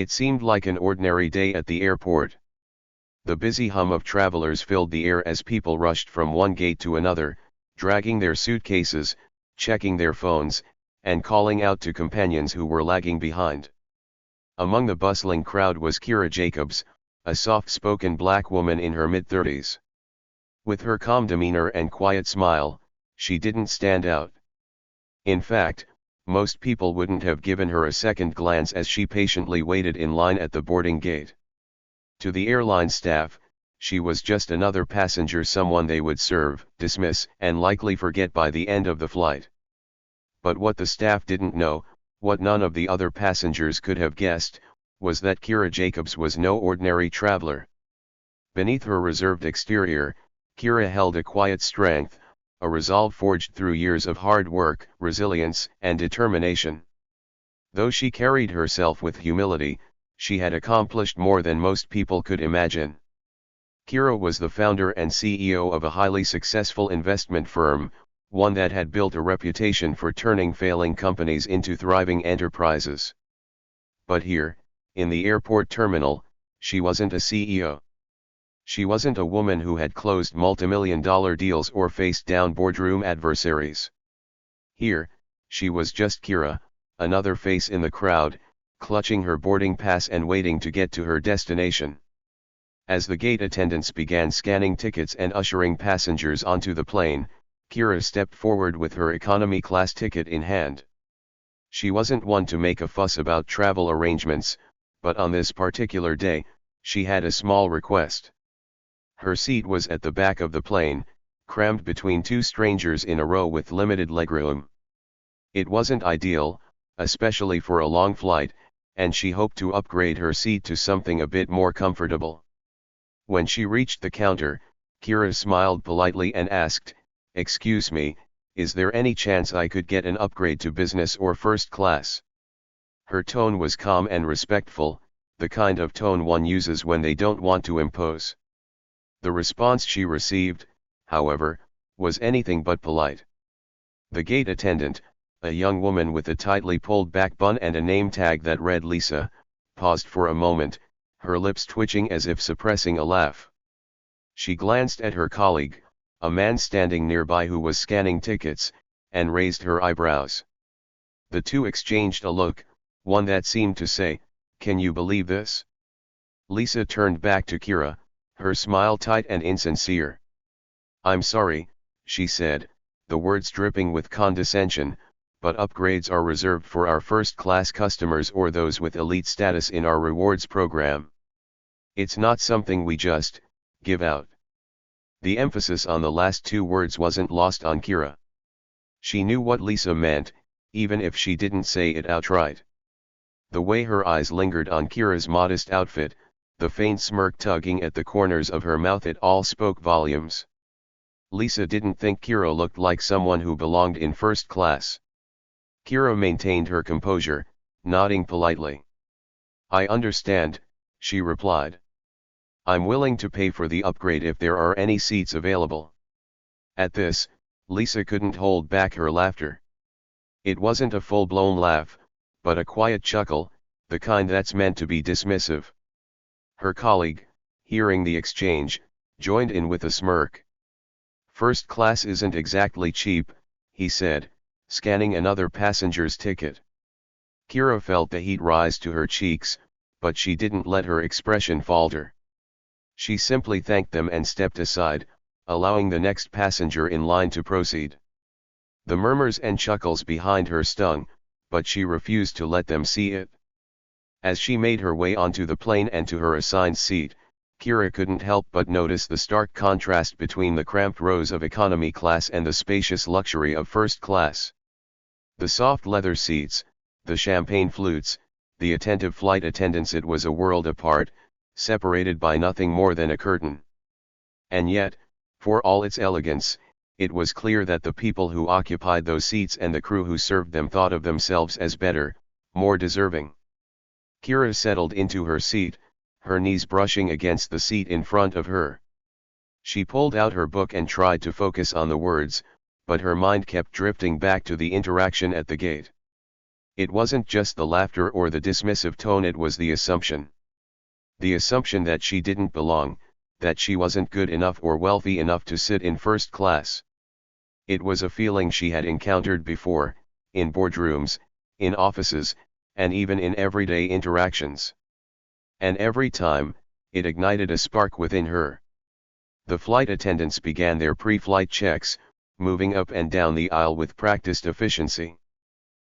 It seemed like an ordinary day at the airport. The busy hum of travelers filled the air as people rushed from one gate to another, dragging their suitcases, checking their phones, and calling out to companions who were lagging behind. Among the bustling crowd was Kira Jacobs, a soft-spoken black woman in her mid-30s. With her calm demeanor and quiet smile, she didn't stand out. In fact, most people wouldn't have given her a second glance as she patiently waited in line at the boarding gate. To the airline staff, she was just another passenger, someone they would serve, dismiss, and likely forget by the end of the flight. But what the staff didn't know, what none of the other passengers could have guessed, was that Kira Jacobs was no ordinary traveler. Beneath her reserved exterior, Kira held a quiet strength, a resolve forged through years of hard work, resilience, and determination. Though she carried herself with humility, she had accomplished more than most people could imagine. Kira was the founder and CEO of a highly successful investment firm, one that had built a reputation for turning failing companies into thriving enterprises. But here, in the airport terminal, she wasn't a CEO. She wasn't a woman who had closed multimillion-dollar deals or faced down boardroom adversaries. Here, she was just Kira, another face in the crowd, clutching her boarding pass and waiting to get to her destination. As the gate attendants began scanning tickets and ushering passengers onto the plane, Kira stepped forward with her economy class ticket in hand. She wasn't one to make a fuss about travel arrangements, but on this particular day, she had a small request. Her seat was at the back of the plane, crammed between two strangers in a row with limited legroom. It wasn't ideal, especially for a long flight, and she hoped to upgrade her seat to something a bit more comfortable. When she reached the counter, Kira smiled politely and asked, "Excuse me, is there any chance I could get an upgrade to business or first class?" Her tone was calm and respectful, the kind of tone one uses when they don't want to impose. The response she received, however, was anything but polite. The gate attendant, a young woman with a tightly pulled back bun and a name tag that read Lisa, paused for a moment, her lips twitching as if suppressing a laugh. She glanced at her colleague, a man standing nearby who was scanning tickets, and raised her eyebrows. The two exchanged a look, one that seemed to say, "Can you believe this?" Lisa turned back to Kira, her smile tight and insincere. "I'm sorry," she said, the words dripping with condescension, "but upgrades are reserved for our first-class customers or those with elite status in our rewards program. It's not something we just give out." The emphasis on the last two words wasn't lost on Kira. She knew what Lisa meant, even if she didn't say it outright. The way her eyes lingered on Kira's modest outfit, the faint smirk tugging at the corners of her mouth, it all spoke volumes. Lisa didn't think Kira looked like someone who belonged in first class. Kira maintained her composure, nodding politely. "I understand," she replied. "I'm willing to pay for the upgrade if there are any seats available." At this, Lisa couldn't hold back her laughter. It wasn't a full-blown laugh, but a quiet chuckle, the kind that's meant to be dismissive. Her colleague, hearing the exchange, joined in with a smirk. "First class isn't exactly cheap," he said, scanning another passenger's ticket. Kira felt the heat rise to her cheeks, but she didn't let her expression falter. She simply thanked them and stepped aside, allowing the next passenger in line to proceed. The murmurs and chuckles behind her stung, but she refused to let them see it. As she made her way onto the plane and to her assigned seat, Kira couldn't help but notice the stark contrast between the cramped rows of economy class and the spacious luxury of first class. The soft leather seats, the champagne flutes, the attentive flight attendants, it was a world apart, separated by nothing more than a curtain. And yet, for all its elegance, it was clear that the people who occupied those seats and the crew who served them thought of themselves as better, more deserving. Kira settled into her seat, her knees brushing against the seat in front of her. She pulled out her book and tried to focus on the words, but her mind kept drifting back to the interaction at the gate. It wasn't just the laughter or the dismissive tone, it was the assumption. The assumption that she didn't belong, that she wasn't good enough or wealthy enough to sit in first class. It was a feeling she had encountered before, in boardrooms, in offices, and even in everyday interactions. And every time, it ignited a spark within her. The flight attendants began their pre-flight checks, moving up and down the aisle with practiced efficiency.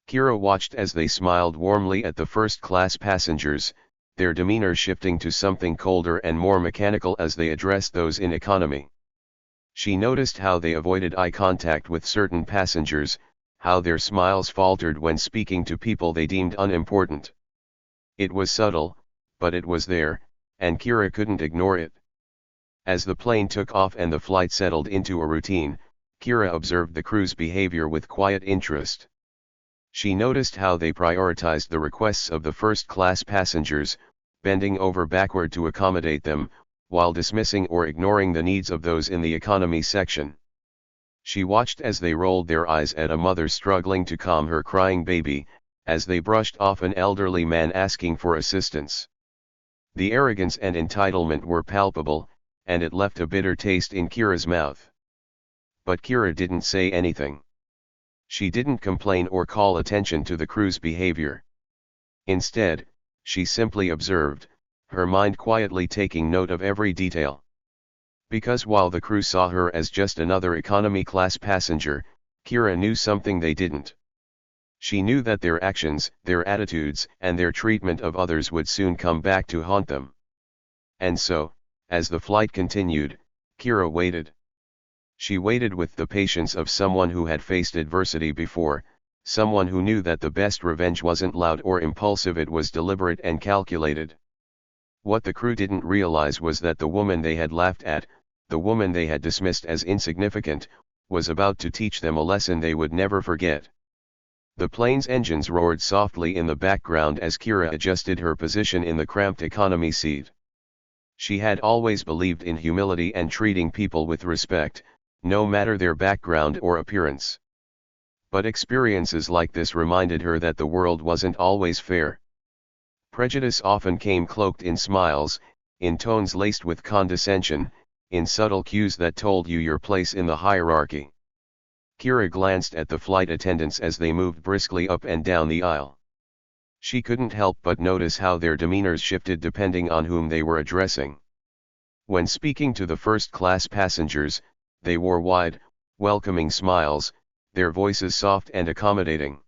Kira watched as they smiled warmly at the first-class passengers, their demeanor shifting to something colder and more mechanical as they addressed those in economy. She noticed how they avoided eye contact with certain passengers, how their smiles faltered when speaking to people they deemed unimportant. It was subtle, but it was there, and Kira couldn't ignore it. As the plane took off and the flight settled into a routine, Kira observed the crew's behavior with quiet interest. She noticed how they prioritized the requests of the first-class passengers, bending over backward to accommodate them, while dismissing or ignoring the needs of those in the economy section. She watched as they rolled their eyes at a mother struggling to calm her crying baby, as they brushed off an elderly man asking for assistance. The arrogance and entitlement were palpable, and it left a bitter taste in Kira's mouth. But Kira didn't say anything. She didn't complain or call attention to the crew's behavior. Instead, she simply observed, her mind quietly taking note of every detail. Because while the crew saw her as just another economy-class passenger, Kira knew something they didn't. She knew that their actions, their attitudes, and their treatment of others would soon come back to haunt them. And so, as the flight continued, Kira waited. She waited with the patience of someone who had faced adversity before, someone who knew that the best revenge wasn't loud or impulsive, it was deliberate and calculated. What the crew didn't realize was that the woman they had laughed at, the woman they had dismissed as insignificant, was about to teach them a lesson they would never forget. The plane's engines roared softly in the background as Kira adjusted her position in the cramped economy seat. She had always believed in humility and treating people with respect, no matter their background or appearance. But experiences like this reminded her that the world wasn't always fair. Prejudice often came cloaked in smiles, in tones laced with condescension, in subtle cues that told you your place in the hierarchy. Kira glanced at the flight attendants as they moved briskly up and down the aisle. She couldn't help but notice how their demeanors shifted depending on whom they were addressing. When speaking to the first-class passengers, they wore wide, welcoming smiles, their voices soft and accommodating.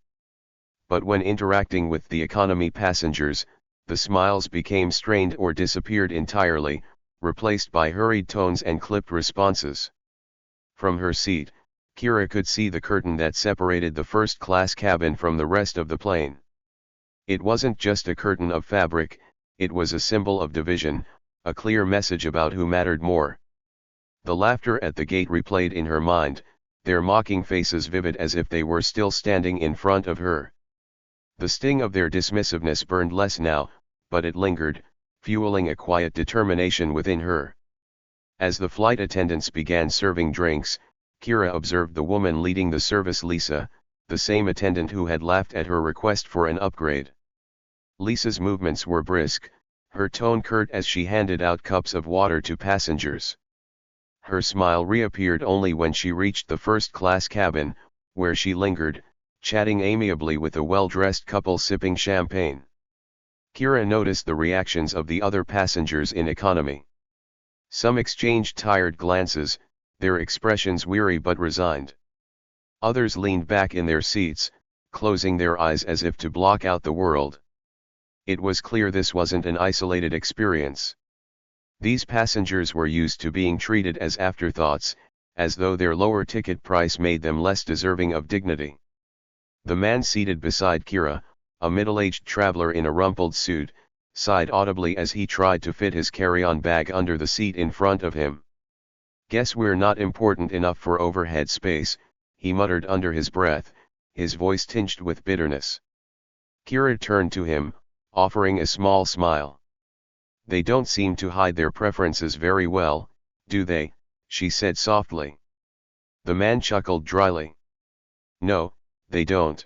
But when interacting with the economy passengers, the smiles became strained or disappeared entirely, replaced by hurried tones and clipped responses. From her seat, Kira could see the curtain that separated the first-class cabin from the rest of the plane. It wasn't just a curtain of fabric, it was a symbol of division, a clear message about who mattered more. The laughter at the gate replayed in her mind, their mocking faces vivid as if they were still standing in front of her. The sting of their dismissiveness burned less now, but it lingered, fueling a quiet determination within her. As the flight attendants began serving drinks, Kira observed the woman leading the service, Lisa, the same attendant who had laughed at her request for an upgrade. Lisa's movements were brisk, her tone curt as she handed out cups of water to passengers. Her smile reappeared only when she reached the first-class cabin, where she lingered, chatting amiably with a well-dressed couple sipping champagne. Kira noticed the reactions of the other passengers in economy. Some exchanged tired glances, their expressions weary but resigned. Others leaned back in their seats, closing their eyes as if to block out the world. It was clear this wasn't an isolated experience. These passengers were used to being treated as afterthoughts, as though their lower ticket price made them less deserving of dignity. The man seated beside Kira, a middle-aged traveler in a rumpled suit, sighed audibly as he tried to fit his carry-on bag under the seat in front of him. "Guess we're not important enough for overhead space," he muttered under his breath, his voice tinged with bitterness. Kira turned to him, offering a small smile. "They don't seem to hide their preferences very well, do they?" she said softly. The man chuckled dryly. "No, they don't.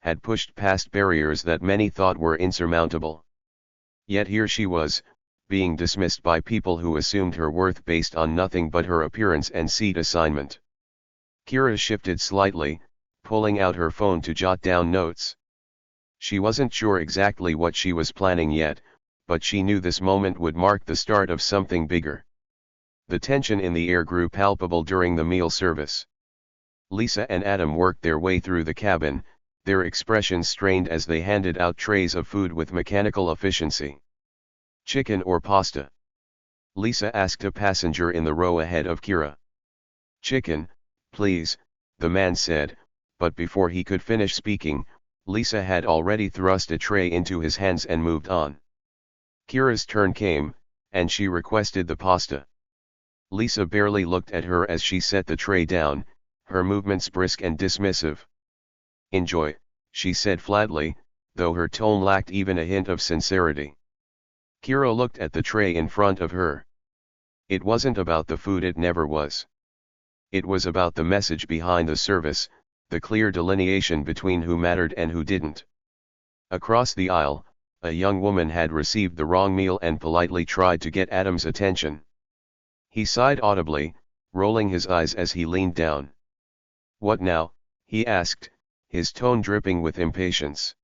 had pushed past barriers that many thought were insurmountable. Yet here she was, being dismissed by people who assumed her worth based on nothing but her appearance and seat assignment. Kira shifted slightly, pulling out her phone to jot down notes. She wasn't sure exactly what she was planning yet, but she knew this moment would mark the start of something bigger. The tension in the air grew palpable during the meal service. Lisa and Adam worked their way through the cabin, their expressions strained as they handed out trays of food with mechanical efficiency. "Chicken or pasta?" Lisa asked a passenger in the row ahead of Kira. "Chicken, please," the man said, but before he could finish speaking, Lisa had already thrust a tray into his hands and moved on. Kira's turn came, and she requested the pasta. Lisa barely looked at her as she set the tray down, her movements brisk and dismissive. "Enjoy," she said flatly, though her tone lacked even a hint of sincerity. Kira looked at the tray in front of her. It wasn't about the food, it never was. It was about the message behind the service, the clear delineation between who mattered and who didn't. Across the aisle, a young woman had received the wrong meal and politely tried to get Adam's attention. He sighed audibly, rolling his eyes as he leaned down. "What now?" he asked, his tone dripping with impatience.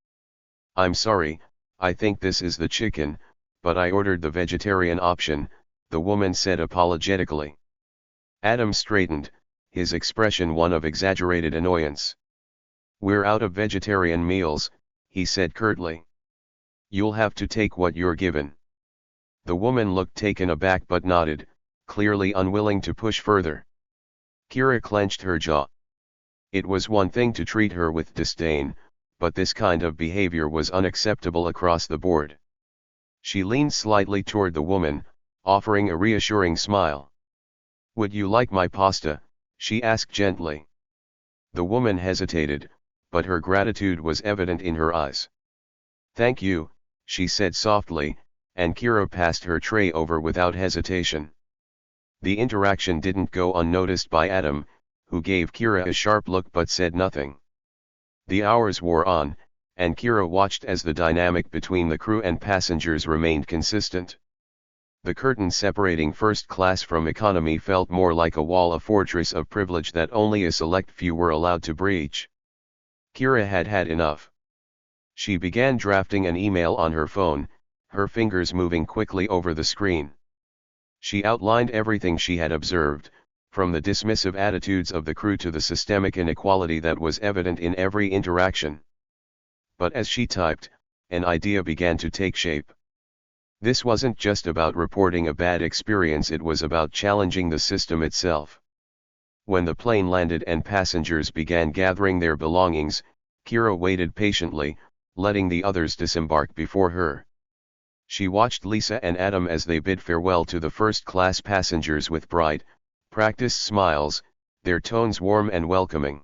"I'm sorry, I think this is the chicken, but I ordered the vegetarian option," the woman said apologetically. Adam straightened, his expression one of exaggerated annoyance. "We're out of vegetarian meals," he said curtly. "You'll have to take what you're given." The woman looked taken aback but nodded, clearly unwilling to push further. Kira clenched her jaw. It was one thing to treat her with disdain, but this kind of behavior was unacceptable across the board. She leaned slightly toward the woman, offering a reassuring smile. "Would you like my pasta?" she asked gently. The woman hesitated, but her gratitude was evident in her eyes. "Thank you," she said softly, and Kira passed her tray over without hesitation. The interaction didn't go unnoticed by Adam, who gave Kira a sharp look but said nothing. The hours wore on, and Kira watched as the dynamic between the crew and passengers remained consistent. The curtain separating first class from economy felt more like a wall, a fortress of privilege that only a select few were allowed to breach. Kira had had enough. She began drafting an email on her phone, her fingers moving quickly over the screen. She outlined everything she had observed, from the dismissive attitudes of the crew to the systemic inequality that was evident in every interaction. But as she typed, an idea began to take shape. This wasn't just about reporting a bad experience, it was about challenging the system itself. When the plane landed and passengers began gathering their belongings, Kira waited patiently, letting the others disembark before her. She watched Lisa and Adam as they bid farewell to the first-class passengers with bright, practiced smiles, their tones warm and welcoming.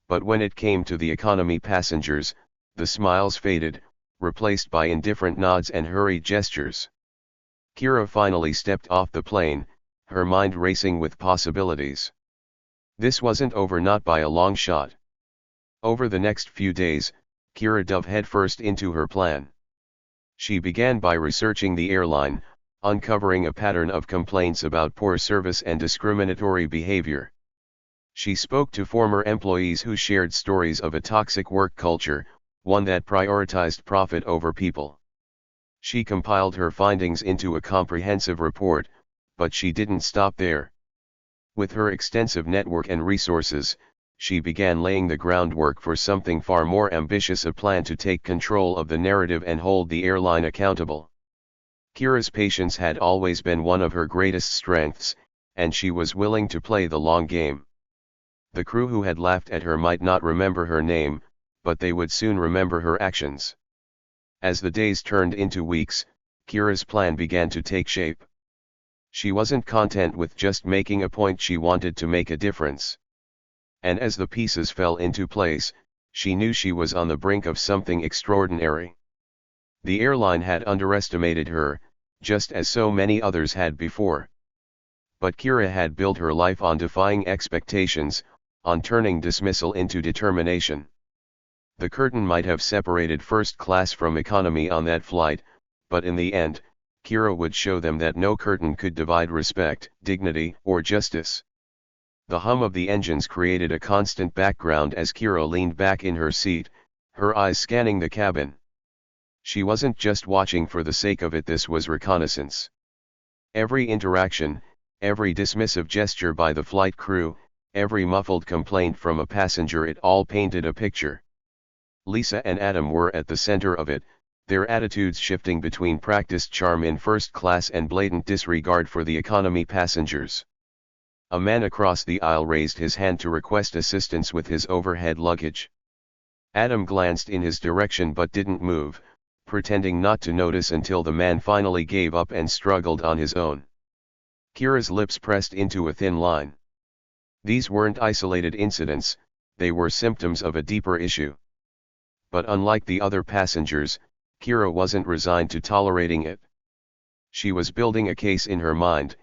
But when it came to the economy passengers, the smiles faded, replaced by indifferent nods and hurried gestures. Kira finally stepped off the plane, her mind racing with possibilities. This wasn't over, not by a long shot. Over the next few days, Kira dove headfirst into her plan. She began by researching the airline, uncovering a pattern of complaints about poor service and discriminatory behavior. She spoke to former employees who shared stories of a toxic work culture, one that prioritized profit over people. She compiled her findings into a comprehensive report, but she didn't stop there. With her extensive network and resources, she began laying the groundwork for something far more ambitious, a plan to take control of the narrative and hold the airline accountable. Kira's patience had always been one of her greatest strengths, and she was willing to play the long game. The crew who had laughed at her might not remember her name, but they would soon remember her actions. As the days turned into weeks, Kira's plan began to take shape. She wasn't content with just making a point, she wanted to make a difference. And as the pieces fell into place, she knew she was on the brink of something extraordinary. The airline had underestimated her, just as so many others had before. But Kira had built her life on defying expectations, on turning dismissal into determination. The curtain might have separated first class from economy on that flight, but in the end, Kira would show them that no curtain could divide respect, dignity, or justice. The hum of the engines created a constant background as Kira leaned back in her seat, her eyes scanning the cabin. She wasn't just watching for the sake of it, this was reconnaissance. Every interaction, every dismissive gesture by the flight crew, every muffled complaint from a passenger, it all painted a picture. Lisa and Adam were at the center of it, their attitudes shifting between practiced charm in first class and blatant disregard for the economy passengers. A man across the aisle raised his hand to request assistance with his overhead luggage. Adam glanced in his direction but didn't move, pretending not to notice until the man finally gave up and struggled on his own. Kira's lips pressed into a thin line. These weren't isolated incidents, they were symptoms of a deeper issue. But unlike the other passengers, Kira wasn't resigned to tolerating it. She was building a case in her mind,